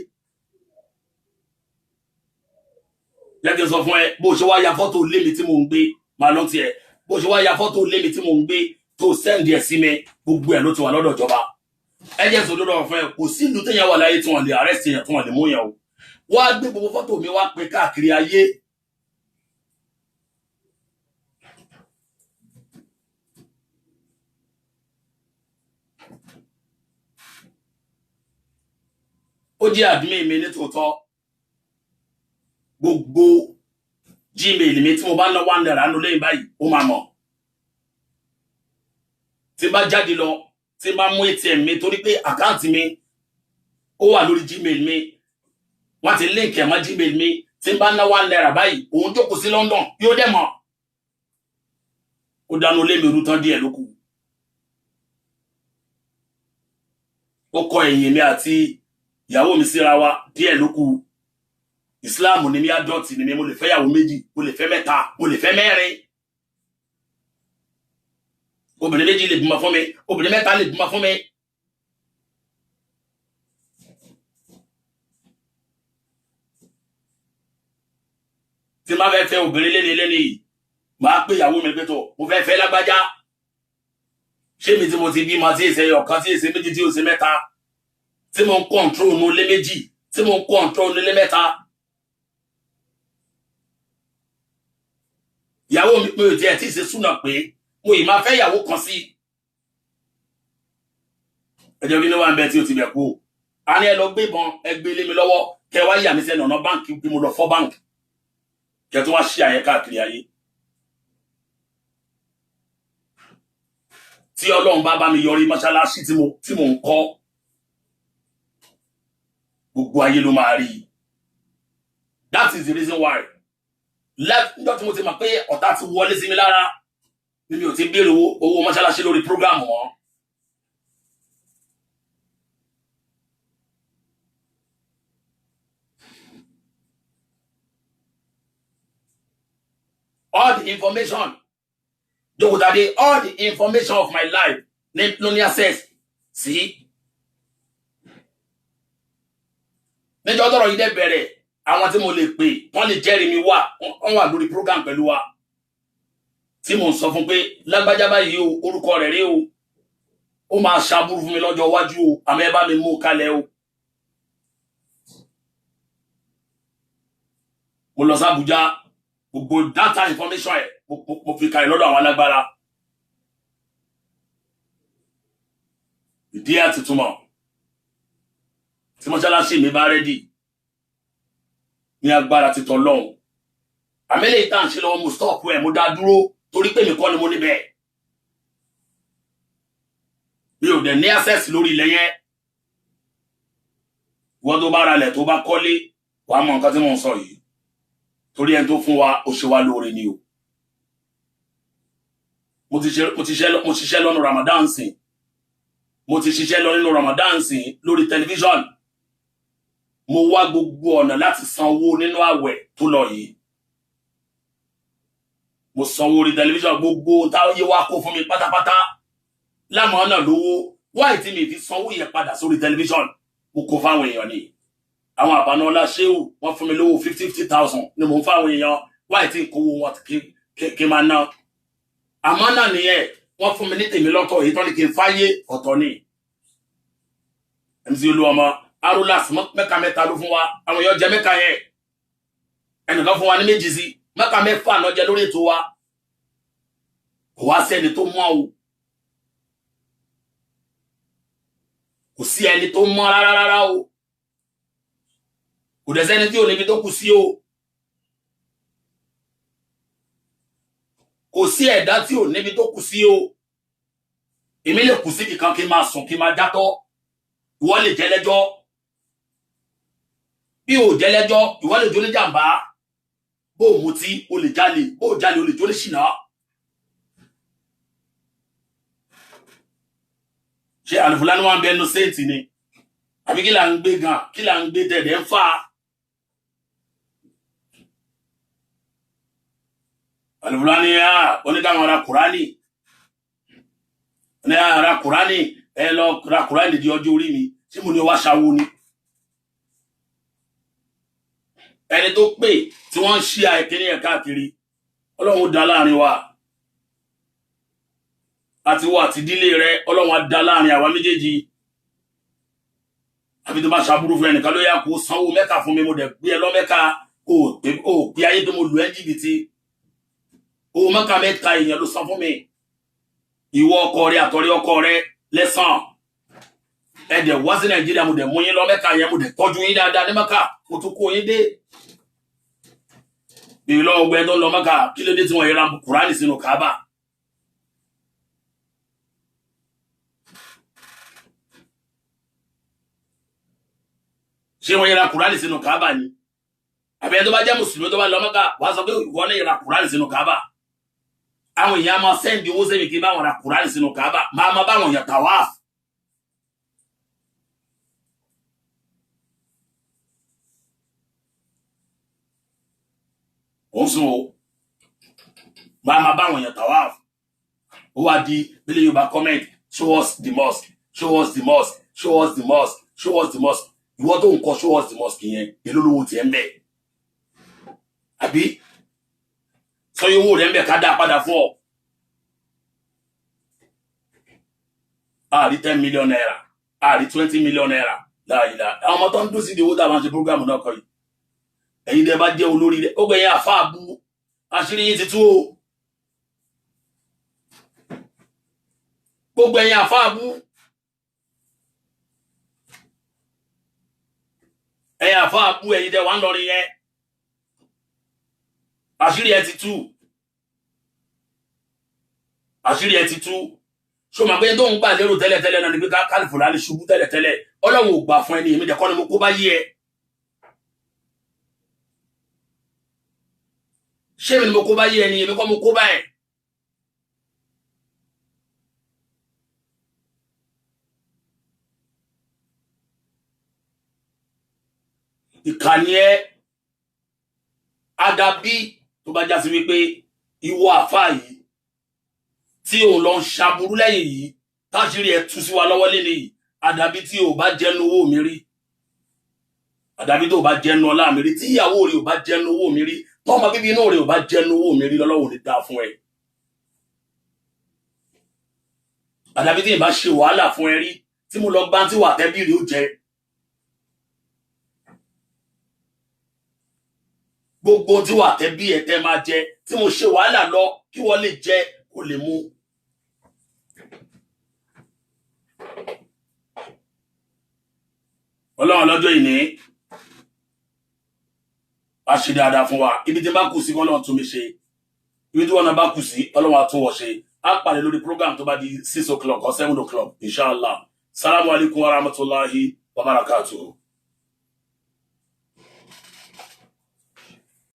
Lẹ́kìn sọ fún ẹ, bó ṣe wá ya fọ́tò lé mi tí mò ń gbé, máa lọ tiẹ̀. Bó ṣe wá ya fọ́tò lé mi tí mò ń gbé, tó sẹ́ndì ẹ̀ sí mi, gbogbo ẹ̀ ló ti wà lọ́dọ̀ ìjọba. Ẹ jẹ́ sọ lọ́dọ̀ fún ẹ, kò sí ìlú téèyàn wà láyé tí wọ́n lè arrest èèyàn tí wọ́n lè mú yàn o. Wá gbé gbogbo fọ́tò mi wá pé káàkiri ayé. Ó jẹ́ admin mi ní tòótọ́. Gbogbo Gmail mi tí mo bá ná £1 nínú lẹ́yìn báyìí ó máa mọ̀. Tí bá jáde lọ, tí bá mú ATM mi torí pé àkáǹtì mi ó wà lórí Gmail mi. Wọ́n ti link ẹ̀ mọ́ Gmail mi. Tí bá ná £1 báyìí, òun jókòó sí London, yóò dẹ̀ mọ̀. Ó dánú lé mi rú tán díẹ̀ lókù. Ó kọ ẹ̀yìn mi àti ìyàwó mi síra wa díẹ̀ lókù. Islam ni mi adult ni mi, mo lè fẹ́ ìyàwó méjì, mo lè fẹ́ mẹ́ta, mo lè fẹ́ mẹ́rin. Obìnrin méjì lè bímọ fún mi, obìnrin mẹ́ta lè bímọ fún mi. Tí ma fẹ́ fẹ́ obìnrin léni yìí, máa pé ìyàwó mi pé tó, mo fẹ́ fẹ́ lágbájá. Ṣé mi tí mo ti bí ma tí èsè ọ̀kan tí èsè méjì tí ó ṣe mẹ́ta, tí mo ń control no lé méjì, tí mo ń control no lé mẹ́ta. Ìyàwó mi pé ó tiẹ̀ tí ṣe súnà pé mo ì máa fẹ́ ìyàwó kan sí. Ẹjọ́ bí ní wà ń bẹ tí ó ti bẹ̀ kú. A ní ẹ lọ gbé ìbọn, ẹ gbé lé mi lọ́wọ́, kẹ wá yà mí sẹ́nu ọ̀nà báǹkì bí mo lọ fọ́ báǹkì. Kẹ tó wá ṣí àyẹ káàkiri ayé. Tí Ọlọ́run bá mi yọrí mọ́ṣáláṣí tí mo ń kọ́, gbogbo ayé ló máa rí. That is the reason why. Nígbà tí mo ti mọ̀ pé ọ̀tá ti wọlé sí mi lára, ni mi ò ti béèrè owó mọ́ṣáláṣí lórí program wọn. All the information, all the information of my life, ló ní access sí. Níjọ́ tọ́rọ̀ yìí dẹ̀ bẹ̀rẹ̀, àwọn tí mo lè pè, wọ́n lè jẹ́rìí mi wọ́n wà lórí program pẹ̀lú wa. Tí mo sọ fún pé lágbájá báyìí o, orúkọ rẹ̀ rí o, ó máa ṣàbúrú fún mi lọ́jọ́ iwájú o, àmọ́ ẹ bá mi mú kalẹ̀ o. Mo lọ sí Abuja, gbogbo data information ẹ̀ mo fi kalẹ̀ lọ́dọ̀ àwọn alágbára. Ìdí àti túmọ̀ tí mọ́ṣáláṣí mi bá rẹ́dì ní agbára ti t'Ọlọ́run. Àmẹ́lẹ̀ ìtàn ṣe lọ́wọ́ mo stop ẹ̀, mo dá dúró torí pé mi kọ́ ni mo níbẹ̀. Mi ò dẹ̀ ní access lórí ilẹ̀ yẹn. Wọ́n tó bá ralẹ̀ tó bá kọ́lé, wàá mọ nǹkan tí mo ń sọ yìí. Torí ẹni tó fún wa, ó ṣe wá lóore ni o. Mo ṣiṣẹ́ lọ́nà Ramadan sìn. Mo ti ṣiṣẹ́ lọ nínú Ramadan sìn lórí tẹlifíṣọ̀n. Mo wá gbogbo ọ̀nà láti san owó nínú àwẹ̀ tó lọ yìí. Mo sanwó orí tẹlifíṣọ̀n, gbogbo táyé wá kó fún mi pátápátá. Lámọ̀ náà lówó, wáyé tí mi fi sanwó yẹn padà sórí tẹlifíṣọ̀n, mo kó fáwọn èèyàn ni. Àwọn àbànà ọlá ṣéwù, wọ́n fún mi lówó 50,000 ni mo ń fáwọn èèyàn, wáyé tí kówó wọn kí máa ná. Àmọ́ náà nìyẹn, wọ́n fún mi ní tèmi lọ́tọ̀ èyí tó ní kí n fáyé ọ̀tọ̀ ni MC Olúọmọ arulas mẹ́ka mẹ́ta ló fún wa àwọn èèyàn jẹ mẹ́ka yẹn ẹnìkan fún wa ní méjì sí mẹ́ka mẹ́fà náà jẹ lórí ètò wa kò wá sí ẹni tó mọ́ o kò sí ẹni tó mọ́ rárá o kò dẹ̀ sẹ́ni tí ò níbi tó kù sí o kò sí ẹ̀dá tí ò níbi tó kù sí o èmi lè kù sí kíkan kí n máa sùn kí n máa dátọ́ ìwọ lè jẹ́lẹ́jọ́ bí o jẹ́lẹ́jọ́ ìwọ lè jólé jàmbá bó mutí o lè jalè bó jalè o lè jólé ṣìnà ṣé Alifulani wà ń bẹ ẹnu séètì ni àbí kí là ń gbé gan kí là ń gbé tẹ̀dẹ̀ ń fà Alifulani oníkàwọn ara Kùránì ní ara Kùránì ẹ lọ ra Kùránì di ọjọ́ orí mi tí mo ní wá ṣàwó ni ẹni tó pè tí wọ́n ń ṣí àìkíní ẹ̀ káàkiri Ọlọ́run dá láàrin wa àti wà àti dílé rẹ Ọlọ́run á dá láàrin àwa méjèèjì àbí tó bá ṣàbúrú fún ẹnìkan ló yá kó sanwó Mẹ́kà fún mi mo dẹ̀ gbé ẹ lọ Mẹ́kà kó pé ayé tó mo lù ẹ́ jìbìtì owó Mẹ́kà mẹ́ta èèyàn ló san fún mi ìwọ ọkọ rẹ àtọ̀rẹ́ ọkọ rẹ lẹ́sàn ẹ̀dẹ̀ wá sí Nàìjíríà mo dẹ̀ mú yín lọ Mẹ́kà yẹn mo dẹ̀ tọ́jú yín dáadáa ní Mẹ́kà mo tún kó yín dé bèèrè lọ́wọ́ ọgbẹ́ tó ń lọ Mẹ́kà kí ló dé tí wọ́n yẹra Kùránì sínú Káàbà ṣé wọ́n yẹra Kùránì sínú Káàbà ni àbẹ́ tó bá jẹ́ mùsùlùmí tó bá lọ Mẹ́kà wá sọ pé ìwọ náà yẹra Kùránì sínú Káàbà àwọn èèyàn máa sẹ́ndì owó sẹ́mi kí báwọn ra Kùránì sínú Káàbà máa báwọn yàn tàwáàfù also máa báwọn yàn tàwáàfù ó wá di bílẹ̀ Yorùbá comment show us the mosque show us the mosque show us the mosque show us the mosque ìwọ tó ń kọ show us the mosque yẹn èló lówó tiẹ̀ ń bẹ̀ àbí sọyún owó rẹ̀ ń bẹ̀ ká dá padà fún ọ àrí 10 million naira àrí 20 million naira láàyè àwọn ọmọ tó ń dún sí ìdíwó tàbí ṣe program náà kọ yìí ẹ̀yin dẹ̀ bá jẹ́ olórí rẹ̀ ó gbẹ̀yìn àfáà bú àṣírí yín ti tú o gbogbo ẹ̀yin àfáà bú ẹ̀yin àfáà bú ẹ̀yin dẹ̀ wà ń lọrin yẹn àṣírí ẹ ti tú àṣírí ẹ ti tú ṣó máa gbé tó ń gbà lérò tẹ́lẹ̀tẹ́lẹ̀ náà ni pé Alifulani ṣubú tẹ́lẹ̀tẹ́lẹ̀ Ọlọ́run ò gbà fún ẹni èmi dẹ̀ kọ́ ni mo kó bá yí ẹ ṣé mi ni mo kó bá yí ẹni èmi kọ́ mo kó bá ẹ ìkànnì ẹ àdàbí tó bá já sí wípé ìwọ àfáà yìí tí òun lọ ń ṣàbúrú lẹ́yìn yìí táṣírí ẹ tú sí wa lọ́wọ́ lé nìyí àdàbí tí ò bá jẹ́nu owó mi rí àdàbí tó bá jẹ́nu ọlá mi rí tí ìyàwó rẹ̀ ò bá jẹ́nu owó mi rí tọ́mọ bíbí inú rẹ̀ ò bá jẹ́nu owó mi rí lọ́lọ́wọ́ lè dá fún ẹ àdàbí tí ìbá ṣe wàhálà fún ẹ rí tí mo lọ gbá tí wà tẹ́bí rí ó jẹ gbogbo tí wà tẹ́bí ẹ tẹ́ máa jẹ tí mo ṣe wàhálà lọ kí wọ́n lè jẹ kó lè mú Ọlọ́run lọ́jọ́ ìní a ṣe dáadáa fún wa ibi tí bá kù sí Ọlọ́run tún mi ṣe ibi tí wọ́n náà bá kù sí Ọlọ́run àtúnwọ̀ ṣe á pàdé lórí program tó bá di 6 o'clock or 7 o'clock inshallah. Salamu alaikum wa rahmatullahi wa barakatuhu.